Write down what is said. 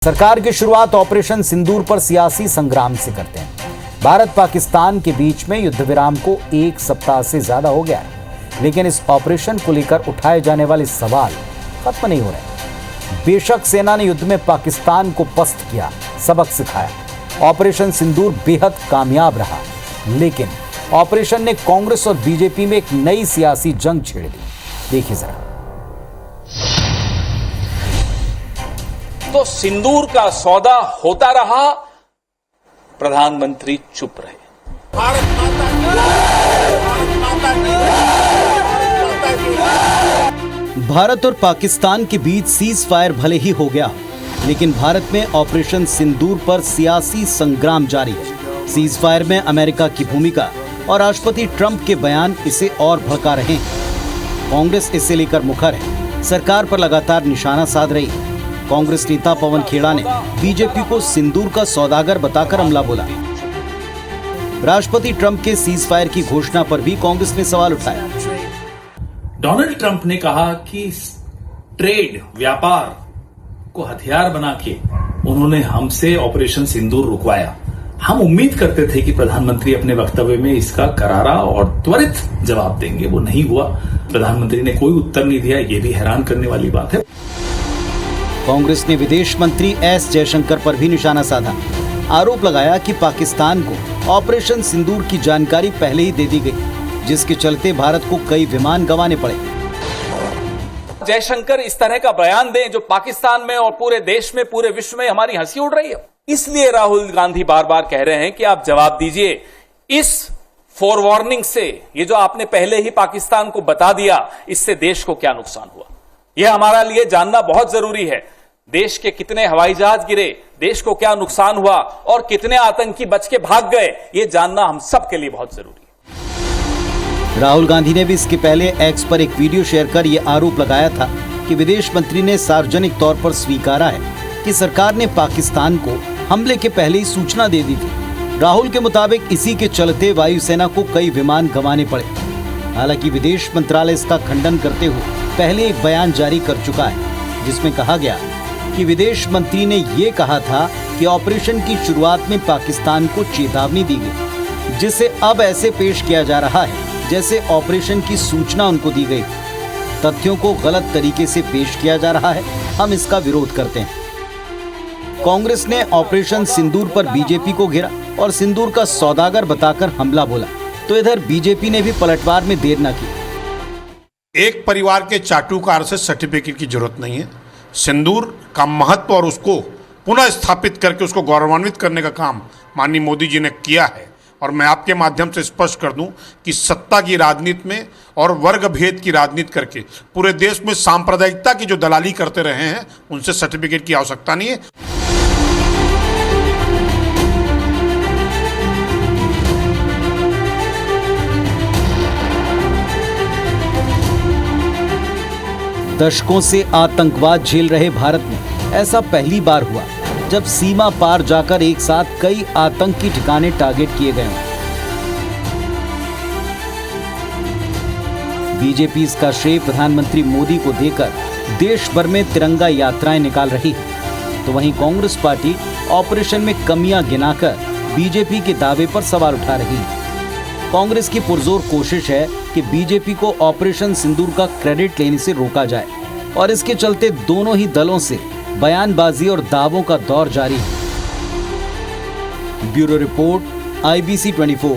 सरकार की शुरुआत ऑपरेशन सिंदूर पर सियासी संग्राम से करते हैं। भारत पाकिस्तान के बीच में युद्ध विराम को एक सप्ताह से ज्यादा हो गया है, लेकिन इस ऑपरेशन को लेकर उठाए जाने वाले सवाल खत्म नहीं हो रहे। बेशक सेना ने युद्ध में पाकिस्तान को पस्त किया, सबक सिखाया। ऑपरेशन सिंदूर बेहद कामयाब रहा, लेकिन ऑपरेशन ने कांग्रेस और बीजेपी में एक नई सियासी जंग छेड़ दी। देखिए जरा। तो सिंदूर का सौदा होता रहा, प्रधानमंत्री चुप रहे। भारत माता की जय, भारत माता की जय। भारत और पाकिस्तान के बीच सीज फायर भले ही हो गया, लेकिन भारत में ऑपरेशन सिंदूर पर सियासी संग्राम जारी है। सीज फायर में अमेरिका की भूमिका और राष्ट्रपति ट्रंप के बयान इसे और भड़का रहे हैं। कांग्रेस इसे लेकर मुखर है, सरकार पर लगातार निशाना साध रही है। कांग्रेस नेता पवन खेड़ा ने बीजेपी को सिंदूर का सौदागर बताकर हमला बोला। राष्ट्रपति ट्रंप के सीज फायर की घोषणा पर भी कांग्रेस ने सवाल उठाया। डोनाल्ड ट्रंप ने कहा कि ट्रेड, व्यापार को हथियार बना के उन्होंने हमसे ऑपरेशन सिंदूर रुकवाया। हम उम्मीद करते थे कि प्रधानमंत्री अपने वक्तव्य में इसका करारा और त्वरित जवाब देंगे, वो नहीं हुआ। प्रधानमंत्री ने कोई उत्तर नहीं दिया, ये भी हैरान करने वाली बात है। कांग्रेस ने विदेश मंत्री एस जयशंकर पर भी निशाना साधा। आरोप लगाया कि पाकिस्तान को ऑपरेशन सिंदूर की जानकारी पहले ही दे दी गई, जिसके चलते भारत को कई विमान गंवाने पड़े। जयशंकर इस तरह का बयान दें जो पाकिस्तान में और पूरे देश में, पूरे विश्व में हमारी हंसी उड़ रही है। इसलिए राहुल गांधी बार बार कह रहे हैं कि आप जवाब दीजिए। इस फोरवार्निंग से, ये जो आपने पहले ही पाकिस्तान को बता दिया, इससे देश को क्या नुकसान हुआ, यह हमारा लिए जानना बहुत जरूरी है। देश के कितने हवाई जहाज गिरे, देश को क्या नुकसान हुआ और कितने आतंकी बच के भाग गए, यह जानना हम सब के लिए बहुत जरूरी है। राहुल गांधी ने भी इसके पहले एक्स पर एक वीडियो शेयर कर यह आरोप लगाया था कि विदेश मंत्री ने सार्वजनिक तौर पर स्वीकारा है कि सरकार ने पाकिस्तान को हमले के पहले ही सूचना दे दी थी। राहुल के मुताबिक इसी के चलते वायुसेना को कई विमान गंवाने पड़े। हालांकि विदेश मंत्रालय इसका खंडन करते हुए पहले एक बयान जारी कर चुका है, जिसमें कहा गया कि विदेश मंत्री ने ये कहा था कि ऑपरेशन की शुरुआत में पाकिस्तान को चेतावनी दी गई, जिसे अब ऐसे पेश किया जा रहा है जैसे ऑपरेशन की सूचना उनको दी गई। तथ्यों को गलत तरीके से पेश किया जा रहा है, हम इसका विरोध करते हैं। कांग्रेस ने ऑपरेशन सिंदूर पर बीजेपी को घेरा और सिंदूर का सौदागर बताकर हमला बोला, तो इधर बीजेपी ने भी पलटवार में देर न की। एक परिवार के चाटुकार से सर्टिफिकेट की जरूरत नहीं है। सिंदूर का महत्व और उसको पुनः स्थापित करके उसको गौरवान्वित करने का काम माननीय मोदी जी ने किया है। और मैं आपके माध्यम से स्पष्ट कर दूं कि सत्ता की राजनीति में और वर्ग भेद की राजनीति करके पूरे देश में सांप्रदायिकता की जो दलाली करते रहे हैं, उनसे सर्टिफिकेट की आवश्यकता नहीं है। दशकों से आतंकवाद झेल रहे भारत में ऐसा पहली बार हुआ जब सीमा पार जाकर एक साथ कई आतंकी ठिकाने टारगेट किए गए। बीजेपी इसका श्रेय प्रधानमंत्री मोदी को देकर देश भर में तिरंगा यात्राएं निकाल रही है, तो वहीं कांग्रेस पार्टी ऑपरेशन में कमियां गिनाकर बीजेपी के दावे पर सवाल उठा रही है। कांग्रेस की पुरजोर कोशिश है कि बीजेपी को ऑपरेशन सिंदूर का क्रेडिट लेने से रोका जाए, और इसके चलते दोनों ही दलों से बयानबाजी और दावों का दौर जारी है। Bureau report, IBC 24।